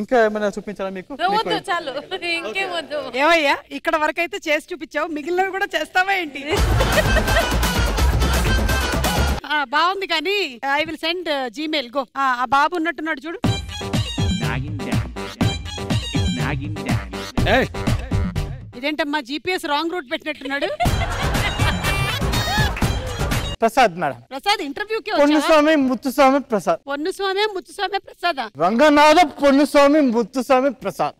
S3: ఇంకా ఏమైనా చూపించాలా మీకు?
S5: చాలు ఇంకేమొద్దు.
S2: ఏమయ్యా ఇక్కడ వరకు అయితే చేసి చూపించావు, మిగిలినవి కూడా చేస్తావా ఏంటి? బాగుంది కానీ I will send Gmail go. ఆ బాబు ఉన్నట్టున్నాడు చూడు. ఇదేంటమ్మా జీపీఎస్ రాంగ్ రూట్ పెట్టినట్టున్నాడు.
S6: ప్రసాద్ మేడం.
S2: ప్రసాద్ ఇంటర్వ్యూకి
S6: పొన్నుస్వామి ముత్తుస్వామి ప్రసాద్.
S2: పొన్నుస్వామి ముత్తుస్వామి ప్రసాద్.
S6: రంగనాథ పొన్నుస్వామి ముత్తుస్వామి ప్రసాద్.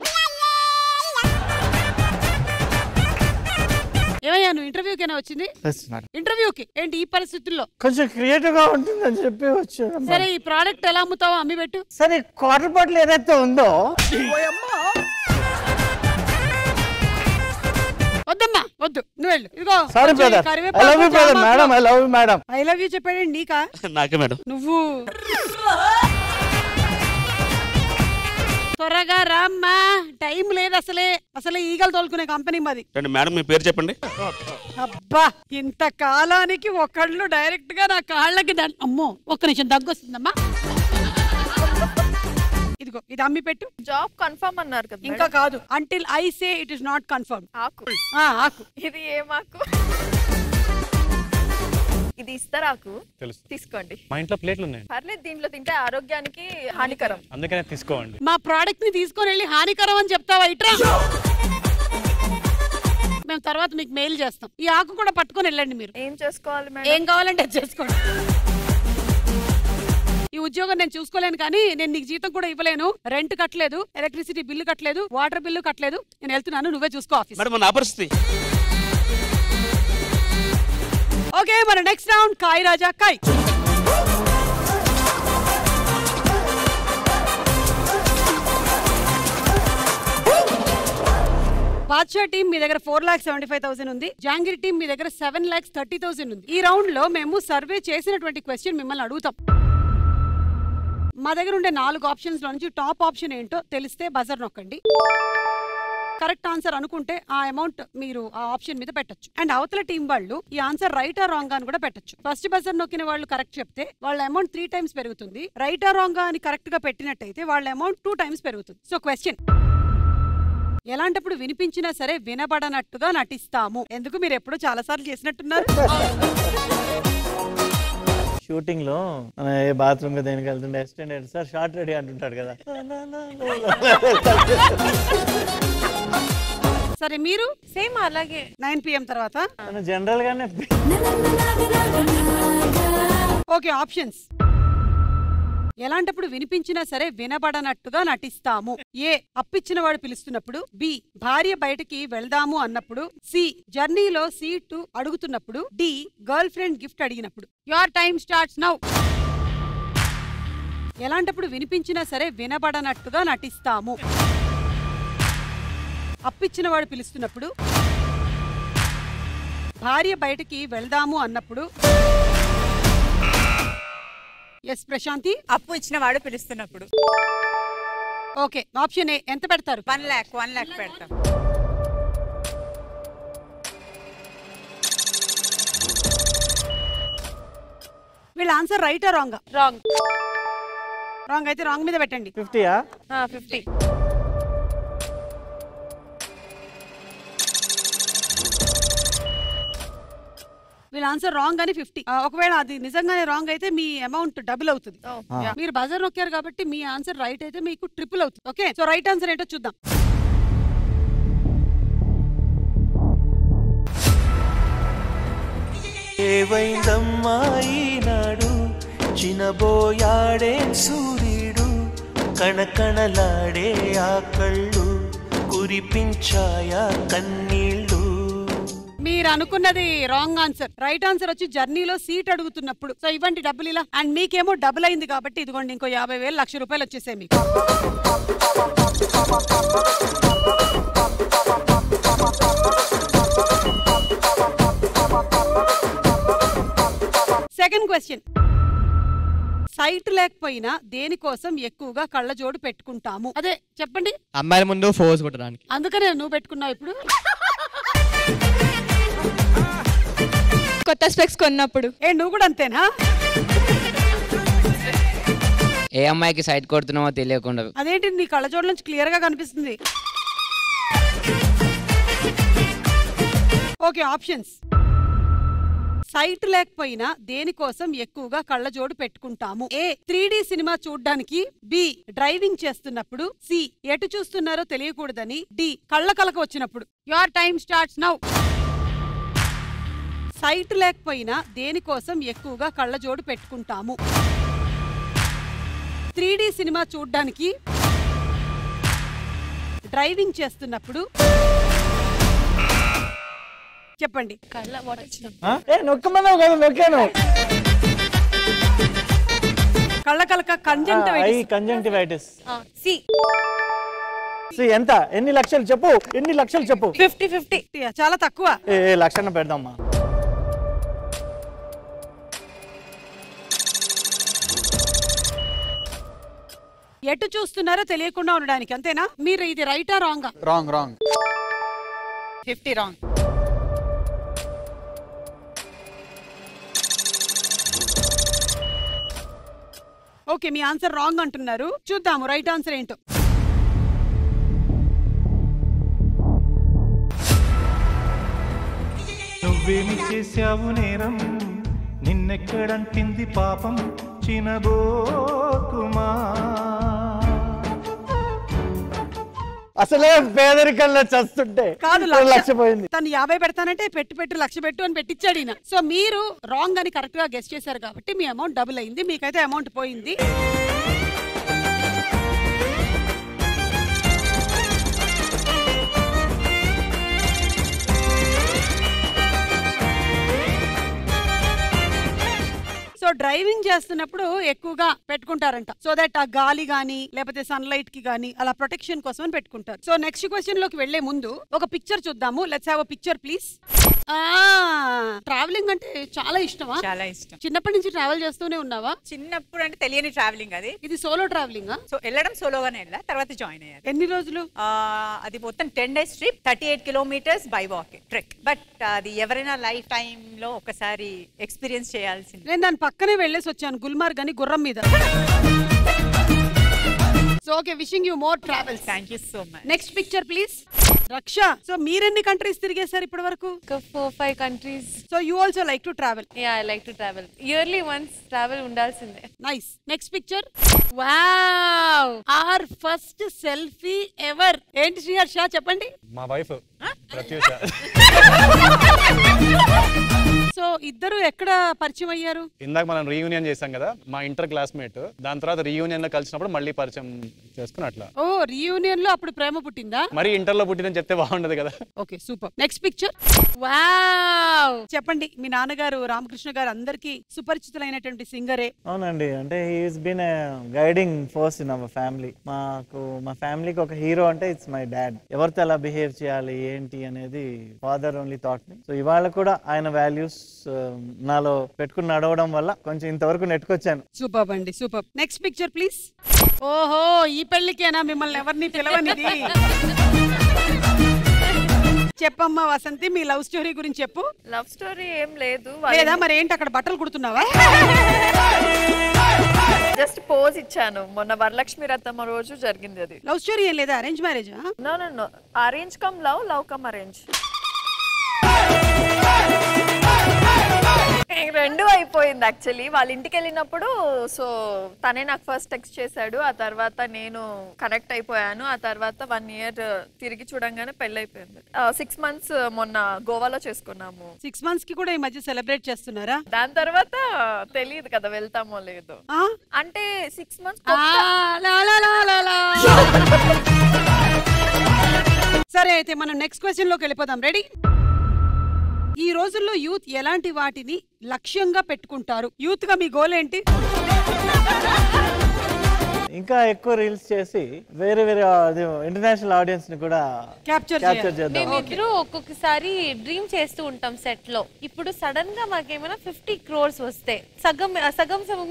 S2: ఏమయ్యా నువ్వు ఇంటర్వ్యూకేనా వచ్చింది? ఇంటర్వ్యూకి ఏంటి ఈ పరిస్థితుల్లో?
S6: కొంచెం క్రియేటివ్ గా ఉంటుందని చెప్పి వచ్చాను.
S2: సరే ఈ ప్రోడక్ట్ ఎలా అమ్ముతావో అమ్మి పెట్టు.
S6: సరే క్వార్టర్ బాటిల్ ఏదైతే ఉందో.
S2: వద్దమ్మా వద్దు, నువ్వు వెళ్ళు. ఇదిగో
S6: sorry brother, I love you brother. Madam I love you madam.
S2: I love you చెప్పాడు నీకా?
S9: నాకే మేడం.
S2: నువ్వు త్వరగా రామ్మా, టైం లేదు అసలే ఈగలు తోలుకునే కంపెనీ మాది.
S9: మేడం మీ పేరు చెప్పండి.
S2: అబ్బా ఇంత కాలానికి ఒకళ్ళు డైరెక్ట్ గా నా కాళ్ళకి అమ్మో ఒక్క నిమిషం దగ్గు వస్తుందమ్మా. ఇదిగో ఇది అమ్మి పెట్టు.
S5: జాబ్ కన్ఫర్మ్ అన్నారు కదా.
S2: ఇంకా కాదు, until I say it is not confirm. ఆకు
S5: ఇది ఏమాకు? ఇది ఇస్తారాకు
S3: తెలుసు,
S5: తీసుకోండి.
S3: మా ఇంట్లో ప్లేట్లు ఉన్నాయి.
S5: పర్లేదు, దీంట్లో తింటే ఆరోగ్యానికి హానికరం,
S3: అందుకనే తీసుకోండి.
S2: మా ప్రోడక్ట్ ని తీసుకొని వెళ్ళి హానికరం అని చెప్తావా? ఇట్రా మేము తర్వాత మీకు మెయిల్ చేస్తాం. ఈ ఆకు కూడా పట్టుకొని వెళ్ళండి. మీరు
S5: ఏం చేసుకోవాలి మేడం?
S2: ఏం కావాలంటే చేసుకోండి. ఈ ఉద్యోగం నేను చూసుకోలేను, కానీ నేను నీకు జీతం కూడా ఇవ్వలేను, రెంట్ కట్టలేదు, ఎలక్ట్రిసిటీ బిల్లు కట్టలేదు, వాటర్ బిల్లు కట్టలేదు. నేను వెళ్తున్నాను, నువ్వే చూసుకో ఆఫీస్.
S9: పరిస్థితి
S2: ఓకే, మన నెక్స్ట్ రౌండ్ కాయ్ రాజా కాయ్. బాద్షా టీం మీ దగ్గర 4,75,000 ఉంది. జాంగీర్ టీం మీ దగ్గర 7,30,000 ఉంది. ఈ రౌండ్ లో మేము సర్వే చేసినటువంటి క్వశ్చన్ మిమ్మల్ని అడుగుతాం. మా దగ్గర ఉండే 4 ఆప్షన్స్ లో నుంచి టాప్ ఆప్షన్ ఏంటో తెలిస్తే బజర్ నొక్కండి. కరెక్ట్ ఆన్సర్ అనుకుంటే ఆ అమౌంట్ మీరు ఆ ఆప్షన్ మీద పెట్టొచ్చు. అండ్ అవతల టీం వాళ్ళు ఈ ఆన్సర్ రైట్ ఆర్ రాంగ్ అని కూడా పెట్టొచ్చు. ఫస్ట్ బజర్ నొక్కిన వాళ్ళు కరెక్ట్ చెప్తే వాళ్ళ అమౌంట్ 3 times పెరుగుతుంది. రైట్ ఆర్ రాంగ్ అని కరెక్ట్ గా పెట్టినట్టయితే వాళ్ళ అమౌంట్ 2 times పెరుగుతుంది. సో క్వశ్చన్, ఎలాంటప్పుడు వినిపించినా సరే వినబడనట్టుగా నటిస్తాము? ఎందుకు మీరు ఎప్పుడు చాలా సార్లు చేసినట్టున్నారు.
S6: షూటింగ్ లో ఏ బాత్రూమ్ దేనికి వెళ్తుండే అసిస్టెంట్ సార్ షార్ట్ రెడీ అంటుంటాడు కదా.
S2: సరే మీరు
S5: సేమ్ అలాగే
S2: 9 PM తర్వాత
S6: జనరల్ గానే.
S2: Okay, options. ఎలాంటప్పుడు వినిపించినా సరే వినబడనట్టుగా నటిస్తాము? ఏ అప్పిచ్చిన వాడు పిలుస్తున్నప్పుడు, బి భార్య బయటికి వెళ్దాము అన్నప్పుడు, సి జర్నీలో సీటు అడుగుతున్నప్పుడు, డి గర్ల్ ఫ్రెండ్ గిఫ్ట్ అడిగినప్పుడు. Your time starts now. ఎలాంటప్పుడు వినిపించినా సరే వినబడనట్టుగా నటిస్తాము? అప్పిచ్చిన వాడు పిలుస్తున్నప్పుడు, భార్య బయటికి వెళ్దాము అన్నప్పుడు. ఎస్ ప్రశాంతి.
S4: అప్పు ఇచ్చిన వాడు పిలుస్తున్నప్పుడు.
S2: Okay, option A. ఎంత పెడతారు?
S4: 1 lakh పెడతాం.
S2: వీళ్ళ ఆన్సర్ రైటా రాంగా?
S5: రాంగ్.
S2: రాంగ్ అయితే రాంగ్ మీద పెట్టండి.
S6: 50యా?
S5: 50.
S2: వీళ్ళ ఆన్సర్ రాంగ్ అని 50. ఒకవేళ అది నిజంగానే రాంగ్ అయితే మీ అమౌంట్ డబుల్ అవుతుంది. మీరు బజర్ నొక్కారు కాబట్టి మీ ఆన్సర్ రైట్ అయితే మీకు ట్రిపుల్ అవుతుంది. ఓకే, సో రైట్ ఆన్సర్ ఏంటో చూద్దాం.
S10: ఏవైందమ్మాయినాడు చినబోయాడే సూర్యుడు కణకణలాడే ఆ కళ్ళు కురిపించాయా కన్నీళ్ళు.
S2: మీరు అనుకున్నది రాంగ్ ఆన్సర్. రైట్ ఆన్సర్ వచ్చి జర్నీలో సీట్ అడుగుతున్నప్పుడు. సో ఇవ్వండి డబ్బులు ఇలా. అండ్ మీకేమో డబుల్ అయింది కాబట్టి ఇదిగోండి ఇంకో 50,000 1,00,000 రూపాయలు వచ్చేసాయి మీకు. Second question. సైట్ లేకపోయినా దేనికోసం ఎక్కువగా కళ్ళజోడు పెట్టుకుంటాము? అదే చెప్పండి.
S11: అమ్మాయిల ముందు ఫోర్స్ కొట్టడానికి.
S2: అందుకనే నువ్వు పెట్టుకున్నావు ఇప్పుడు.
S12: కొత్త స్పెక్స్ కొన్నప్పుడు.
S2: నువ్వు కూడా అంతేనా?
S13: ఏ అమ్మాయికి సైట్ కొడుతున్నామో తెలియకుండా.
S2: అదేంటి నీ కళ్ళజోడు నుంచి క్లియర్ గా కనిపిస్తుంది. Okay, options. సైట్ లేకపోయినా దేనికోసం ఎక్కువగా కళ్ళజోడు పెట్టుకుంటాము? ఏ 3D సినిమా చూడ్డానికి, బి డ్రైవింగ్ చేస్తున్నప్పుడు, సి ఎటు చూస్తున్నారో తెలియకూడదని, డి కళ్ళ కలక వచ్చినప్పుడు. Your time starts now. Sight లేకపోయినా దేనికోసం ఎక్కువగా కళ్ళజోడు పెట్టుకుంటాము? 3D సినిమా చూడ్డానికి, డ్రైవింగ్ చేస్తున్నప్పుడు, చెప్పండి.
S6: నొక్కమన్నావు కదా, నొక్కాను.
S2: కళ్ళ కలక
S6: కంజంక్టివైటిస్. ఎంత? ఎన్ని లక్షలు చెప్పు, ఎన్ని లక్షలు చెప్పు.
S2: 50-50. చాలా తక్కువ.
S6: లక్షణ పెడదామా?
S2: ఎటు చూస్తున్నారో తెలియకుండా ఉండడానికి, అంతేనా? మీరు ఇది రైటా రాంగా?
S3: Wrong wrong.
S4: 50 రాంగ్.
S2: ఓకే, మీ ఆన్సర్ రాంగ్ అంటున్నారు. చూద్దాము రైట్ ఆన్సర్ ఏంటో.
S7: నువ్వేమి చేశావు నేరం, నిన్నెక్కడంటింది పాపం చినబోకుమా.
S6: అసలే పేదరికంలో చస్తుంటే
S2: కాదు,
S6: లక్ష పోయింది.
S2: తను 50 పెడతానంటే పెట్టు 1,00,000 పెట్టు అని పెట్టించాడు ఈయన. సో మీరు రాంగ్ అని కరెక్ట్ గా గెస్ చేశారు కాబట్టి మీ అమౌంట్ డబుల్ అయింది. మీకైతే అమౌంట్ పోయింది. సో డ్రైవింగ్ చేస్తున్నప్పుడు ఎక్కువగా పెట్టుకుంటారంట. సో దట్ ఆ గాలి గానీ లేకపోతే సన్ లైట్ కి గానీ అలా ప్రొటెక్షన్ కోసం పెట్టుకుంటారు. సో నెక్స్ట్ క్వశ్చన్ లోకి వెళ్లే ముందు ఒక పిక్చర్ చూద్దాము. Let's have a picture please. Travelling అంటే చాలా ఇష్టమా?
S4: చాలా ఇష్టం.
S2: చిన్నప్పటి నుంచి ట్రావెల్ చేస్తూనే ఉన్నావా?
S4: చిన్నప్పుడు అంటే తెలియని ట్రావెలింగ్ అది.
S2: ఇది సోలో ట్రావెలింగ్?
S4: సో వెళ్ళడం సోలోగానే వెళ్ళా, తర్వాత జాయిన్ అయ్యారు.
S2: ఎన్ని రోజులు?
S4: అది మొత్తం 10 days trip, 38 kilometers by walk trek. But అది ఎవరైనా లైఫ్ టైమ్ లో ఒకసారి ఎక్స్పీరియన్స్ చేయాల్సింది.
S2: నేను దాని పక్కనే వెళ్ళేసి వచ్చాను, గుల్మార్గ్ అని, గుర్రం మీద. So okay, wishing you more travels.
S4: Thank you so much.
S2: Next picture please. Raksha, so మీరెన్ని కంట్రీస్ తిరిగేశారు ఇప్పటి వరకు?
S5: 4-5 countries.
S2: So you also like to travel?
S5: Yeah, I like to travel. Yearly once travel ఉండాల్సిందే.
S2: Nice. Next picture. Wow, our first selfie ever. ఏంటి శ్రీహర్ష చెప్పండి?
S3: మా wife Pratyusha.
S2: So ఇద్దరు ఎక్కడ పరిచయం అయ్యారు?
S3: ఇందాక మనం రీయూనియన్ చేసాం కదా, మా ఇంటర్ క్లాస్మేట్. దాని తర్వాత రీయూనియన్ లో కలిసినప్పుడు మళ్ళీ పరిచయం చేసుకుని అట్లా.
S2: ఓ, రీయూనియన్ లో అప్పుడు ప్రేమ పుట్టిందా?
S3: మరి ఇంటర్ లో పుట్టిందని చెప్తే బాగుండదు కదా.
S2: Okay, super. Next picture. Wow, చెప్పండి. మీ నాన్నగారు రామకృష్ణ గారు అందరికి సుపరిచితులైనటువంటి సింగరే.
S6: అవునండి, అంటే he's been a guiding force in our family. మా ఫ్యామిలీకి ఒక హీరో అంటే ఇట్స్ మై డాడ్. ఎవరితో ఎలా బిహేవ్ చేయాలి ఏంటి అనేది ఫాదర్ ఓన్లీ థాట్ మీ. సో ఇవాళ కూడా ఆయన వాల్యూస్ నాలో పెట్టుకుని నడవడం వల్ల కొంచెం ఇంతవరకు నెట్టుకొచ్చాను.
S2: సూపర్ అండి, సూపర్. Next picture please. ఓహో, ఈ పెళ్లికేనా మిమ్మల్ని ఎవరిని పిలవనిది? చెప్పమ్మా వసంతి, మీ లవ్ స్టోరీ గురించి చెప్పు.
S5: లవ్ స్టోరీ ఏం లేదు.
S2: లేదా మరి ఏంటి అక్కడ బట్టలు కుడుతున్నావా?
S5: జస్ట్ పోజ్ ఇచ్చాను. మొన్న వరలక్ష్మి రథమ రోజు జరిగింది అది.
S2: లవ్ స్టోరీ ఏం లేదా? Arrange marriage?
S5: No, arrange come love, love come arrange. అయిపోయింది యాక్చువల్లీ. వాళ్ళ ఇంటికి వెళ్ళినప్పుడు సో తనే నాకు ఫస్ట్ టెక్స్ట్ చేశాడు. ఆ తర్వాత నేను కనెక్ట్ అయిపోయాను. ఆ తర్వాత 1 year తిరిగి చూడంగానే పెళ్లి అయిపోయింది. 6 months మొన్న గోవాలో చేసుకున్నాము.
S2: 6 months కి కూడా ఈ మధ్య సెలబ్రేట్ చేస్తున్నారా?
S5: దాని తర్వాత తెలియదు కదా వెళ్తామో లేదో. అంటే 6 months.
S2: సరే అయితే మనం నెక్స్ట్ క్వశ్చన్ లోకి వెళ్ళిపోదాం. రెడీ? ఈ రోజుల్లో యూత్ ఎలాంటి వాటిని లక్ష్యంగా పెట్టుకుంటారు? యూత్ గా మీ గోల్ ఏంటి?
S6: ఇంకా ఎక్కువ రీల్స్ చేసి వేరే వేరే ఇంటర్నేషనల్ ఆడియన్స్ ని కూడా క్యాప్చర్ చేద్దాం.
S12: మేమిద్దరూ ఒక్కొక్కసారి డ్రీమ్ చేస్తూ ఉంటాం సెట్ లో. ఇప్పుడు సడన్ గా మాకేమైనా 50 crores వస్తే సగం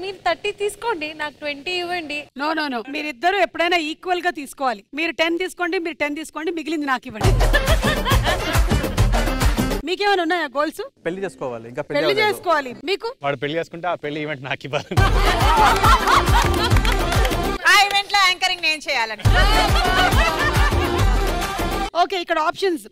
S12: మీరు 30 తీసుకోండి, నాకు 20 ఇవ్వండి.
S2: నో నో నో, మీరిద్దరు ఎప్పుడైనా ఈక్వల్ గా తీసుకోవాలి. మీరు 10 తీసుకోండి, మీరు 10 తీసుకోండి, మిగిలింది నాకు ఇవ్వండి. మీకేమైనా ఉన్నాయా గోల్స్?
S3: పెళ్లి చేసుకోవాలి, ఇంకా
S2: పెళ్లి చేసుకోవాలి. మీకు?
S14: వాడు పెళ్లి చేసుకుంటే ఆ పెళ్లి ఈవెంట్ నాకు ఇవ్వాలి.
S4: ఆ ఈవెంట్ లో యాంకరింగ్ నేను చేయాలని.
S2: ఓకే, ఇక్కడ ఆప్షన్స్.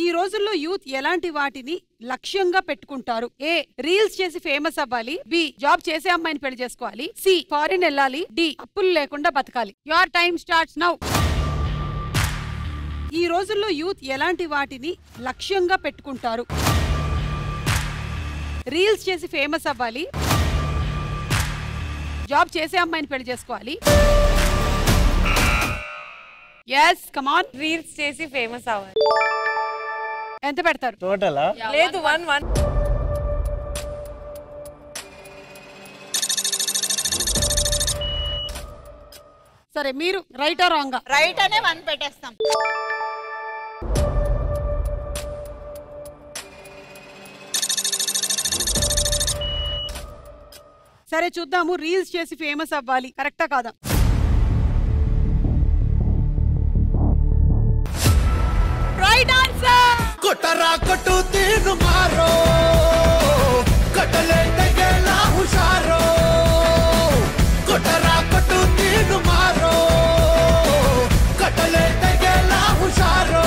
S2: ఈ రోజుల్లో యూత్ ఎలాంటి వాటిని లక్ష్యంగా పెట్టుకుంటారు? ఏ, రీల్స్ చేసి ఫేమస్ అవ్వాలి. బి, జాబ్ చేసే అమ్మాయిని పెళ్లి చేసుకోవాలి. సి, ఫారిన్ వెళ్ళాలి. డి, అప్పులు లేకుండా బతకాలి. Your time starts now. ఈ రోజుల్లో యూత్ ఎలాంటి వాటిని లక్ష్యంగా పెట్టుకుంటారు? రీల్స్ చేసి ఫేమస్ అవ్వాలి, జాబ్ చేసే అమ్మాయిని పెళ్లి చేసుకోవాలి. yes come on,
S12: రీల్స్ చేసి ఫేమస్ అవ్వాలి.
S2: ఎంత పెడతారు
S6: టోటలా?
S12: లేదు 1
S2: సరే, మీరు రైటా రాంగా?
S4: రైట్ అనే 1 పెట్టేస్తాం.
S2: సరే చూద్దాము, రీల్స్ చేసి ఫేమస్ అవ్వాలి కరెక్టా కాదా? Right answer.
S8: కొట్టరా కొట్టు తీరు మారో కట్టలే తగేలా హుషారో కొట్టరా కొట్టు తీరు మారో కట్టలే తగేలా హుషారో.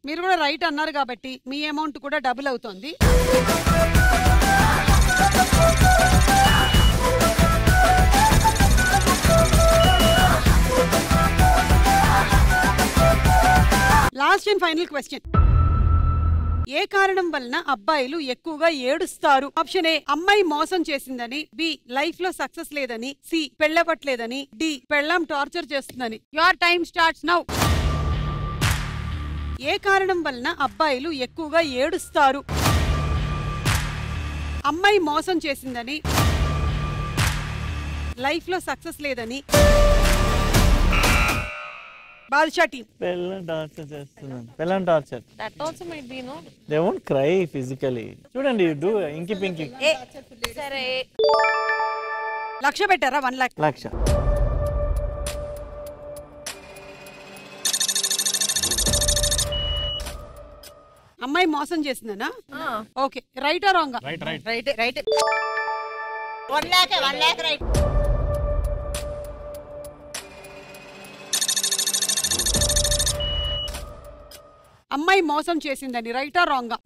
S2: మీరు కూడా రైట్ అన్నారు కాబట్టి మీ అమౌంట్ కూడా డబుల్ అవుతోంది. Last and final question. ఏ కారణం వలన అబ్బాయిలు ఎక్కువగా ఏడుస్తారు? ఆప్షన్ ఏ, అమ్మాయి మోసం చేసిందని. బి, లైఫ్ లో సక్సెస్ లేదని. సి, పెళ్ళవట్లేదని. డి, పెళ్ళాం టార్చర్ చేస్తుందని. Your time starts now. ఏ కారణం వలన అబ్బాయిలు ఎక్కువగా ఏడుస్తారు? అమ్మాయి మోసం చేసిందని, లైఫ్ లో సక్సెస్ లేదని. బాద్షా టీమ్.
S6: పెళ్ళం టార్చర్ చేస్తున్నాను. పెళ్ళం torture.
S12: That also might be no.
S6: They won't cry physically. చూడండి, డూ ఇంకి పింకి.
S12: సరే,
S2: 1,00,000 పెట్టారా? 1 lakh.
S6: 1,00,000.
S2: అమ్మాయి మోసం చేసిందనా? ఓకే, రైటా రాంగా?
S14: Right right
S4: right right. 1 lakh right.
S2: అమ్మాయి మోసం చేసిందని రైటా రాంగా?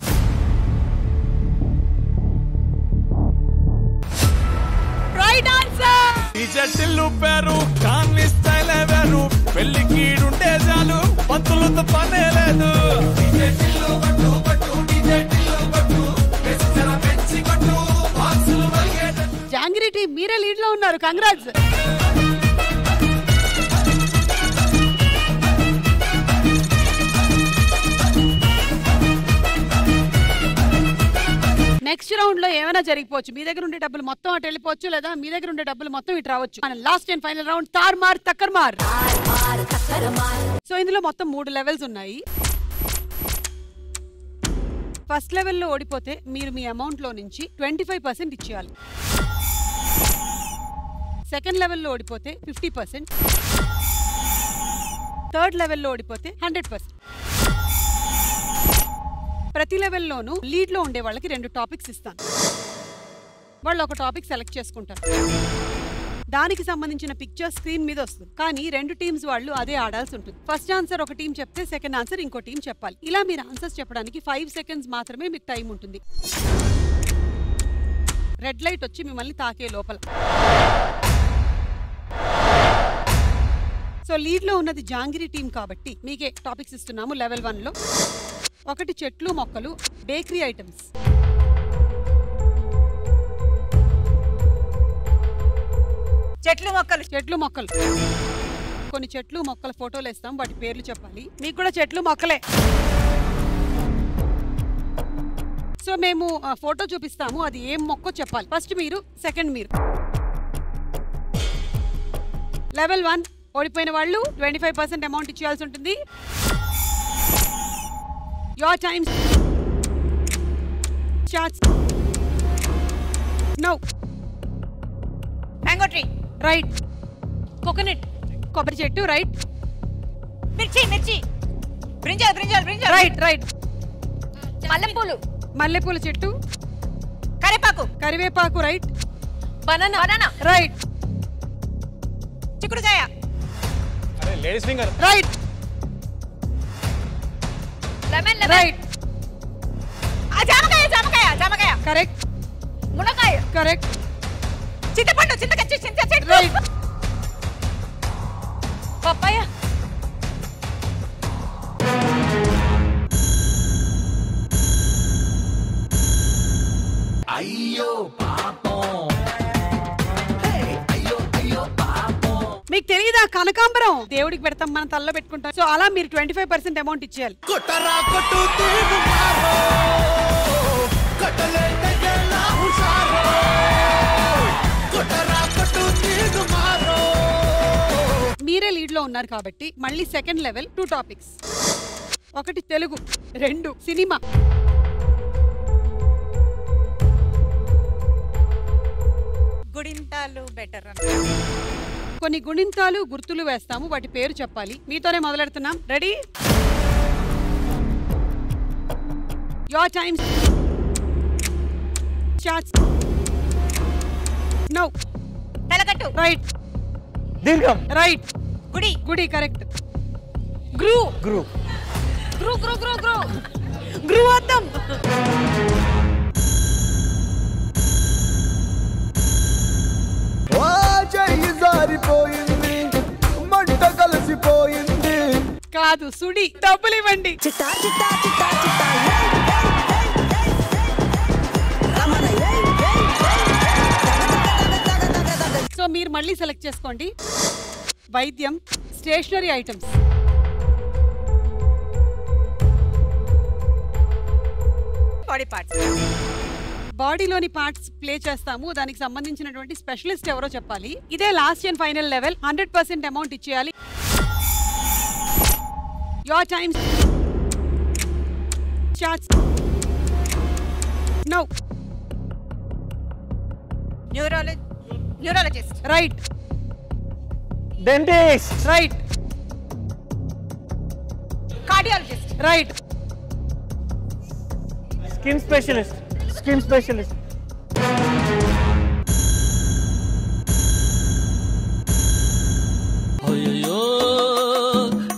S2: Right answer.
S8: డిజెటిల్లు పేరు కాన్ని స్టైల్ వేరు పెళ్లి కీడుంటే చాలు పంతులతో పనే లేదు. డిజెటిల్లు పట్టు పట్టు డిజెటిల్లు పట్టు వెచ్చర పెంచి పట్టు బాక్సులు మల్గేట.
S2: జాంగిరి టీం మీరే లీడ్ లో ఉన్నారు. కంగ్రాట్స్. నెక్స్ట్ రౌండ్ లో ఏమైనా జరిగిపోవచ్చు. మీ దగ్గర ఉండే డబ్బులు మొత్తం అటు వెళ్ళిపోవచ్చు, లేదా మీ దగ్గర ఉండే డబ్బులు మొత్తం ఇటు రావచ్చు. మన లాస్ట్ అండ్ ఫైనల్ రౌండ్ తార్మార్ తక్కర్మార్. సో ఇందులో మొత్తం 3 లెవెల్స్ ఉన్నాయి. ఫస్ట్ లెవెల్లో ఓడిపోతే మీరు మీ అమౌంట్ లో నుంచి 25% ఇచ్చేయాలి. సెకండ్ లెవెల్లో ఓడిపోతే 50%. థర్డ్ లెవెల్లో ఓడిపోతే 100%. ప్రతి లెవెల్లోనూ లీడ్ లో ఉండే వాళ్ళకి 2 టాపిక్స్ ఇస్తాను. వాళ్ళు ఒక టాపిక్ సెలెక్ట్ చేసుకుంటారు. దానికి సంబంధించిన పిక్చర్ స్క్రీన్ మీద వస్తుంది. కానీ 2 టీమ్స్ వాళ్ళు అదే ఆడాల్సి ఉంటుంది. ఫస్ట్ ఆన్సర్ ఒక టీం చెప్తే సెకండ్ ఆన్సర్ ఇంకో టీం చెప్పాలి. ఇలా మీరు ఆన్సర్స్ చెప్పడానికి 5 seconds మాత్రమే మీకు టైం ఉంటుంది. రెడ్ లైట్ వచ్చి మిమ్మల్ని తాకే లోపల. సో లీడ్ లో ఉన్నది జాంగిరి టీం కాబట్టి మీకే టాపిక్స్ ఇస్తున్నాము. లెవెల్ 1 లో 1 చెట్లు మొక్కలు బేకరీ ఐటమ్స్. చెట్లు మొక్కలు కొన్ని చెట్లు మొక్కల ఫోటోలు వేస్తాం, వాటి పేర్లు చెప్పాలి. మీకు కూడా చెట్లు మొక్కలే. సో మేము ఫోటో చూపిస్తాము, అది ఏం మొక్కో చెప్పాలి. ఫస్ట్ మీరు, సెకండ్ మీరు. లెవెల్ 1 ఓడిపోయిన వాళ్ళు 25% అమౌంట్ ఇచ్చేయాల్సి ఉంటుంది. Your time starts now.
S4: Mango tree
S2: right.
S12: Coconut
S2: కొబ్బరి చెట్టు రైట్.
S4: మిర్చి బ్రింజాల్
S2: రైట్ రైట్.
S5: మల్లెపూలు
S2: చెట్టు.
S4: కరివేపాకు
S2: రైట్.
S5: Banana
S2: right.
S4: చిక్కుడుకాయ
S14: ladies finger
S2: right.
S5: Lemon
S2: right.
S4: జామకాయ
S2: కరెక్ట్.
S5: మునక్కాయ
S2: కరెక్ట్.
S4: చింతకాయ
S2: రైట్.
S12: పప్పాయ
S8: అయ్యో పాపం.
S2: మీకు తెలియదా కనకాంబరం దేవుడికి పెడతాం, మనం తల్లో పెట్టుకుంటాం. సో అలా మీరు 25% అమౌంట్ ఇచ్చేయాలి. మీరే లీడ్ లో ఉన్నారు కాబట్టి మళ్ళీ second level 2 topics. 1 Telugu, 2 cinema.
S4: గుడింతాలు బెటర్.
S2: కొన్ని గుణింతాలు గుర్తులు వేస్తాము, వాటి పేరు చెప్పాలి. మీతోనే మొదలెడుతున్నాం. Ready? Your time starts now.
S4: తలకట్టు
S2: రైట్.
S6: దీర్ఘం
S2: రైట్. గుడి కరెక్ట్. గ్రూ అద్దం.
S8: జారిపోయింది, మంట కలిసిపోయింది.
S2: కాదు, సుడి. డబ్బులు ఇవ్వండి. సో మీరు మళ్ళీ సెలెక్ట్ చేసుకోండి. వైద్యం, స్టేషనరీ ఐటమ్స్.
S4: Body parts.
S2: బాడీలోని పార్ట్స్ ప్లే చేస్తాము, దానికి సంబంధించినటువంటి స్పెషలిస్ట్ ఎవరో చెప్పాలి. ఇదే last and final level. 100% amount ఇచ్చేయాలి. Your time starts now.
S4: Neurologist
S2: right.
S6: Dentist
S2: right.
S4: Cardiologist
S2: right.
S6: Skin specialist
S15: అయ్యో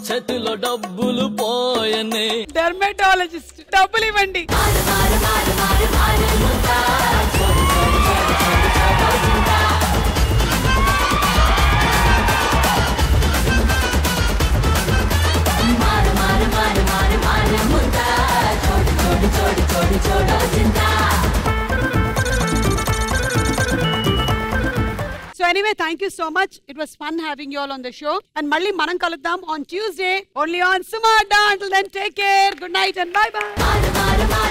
S15: చేతిలో డబ్బులు పోయనే.
S2: డెర్మటాలజిస్ట్. డబ్బులు ఇవ్వండి. So anyway, thank you so much. It was fun having you all on the show. And malli manam kaluddam on Tuesday only on Sumarda. Until then, take care. Good night and bye bye.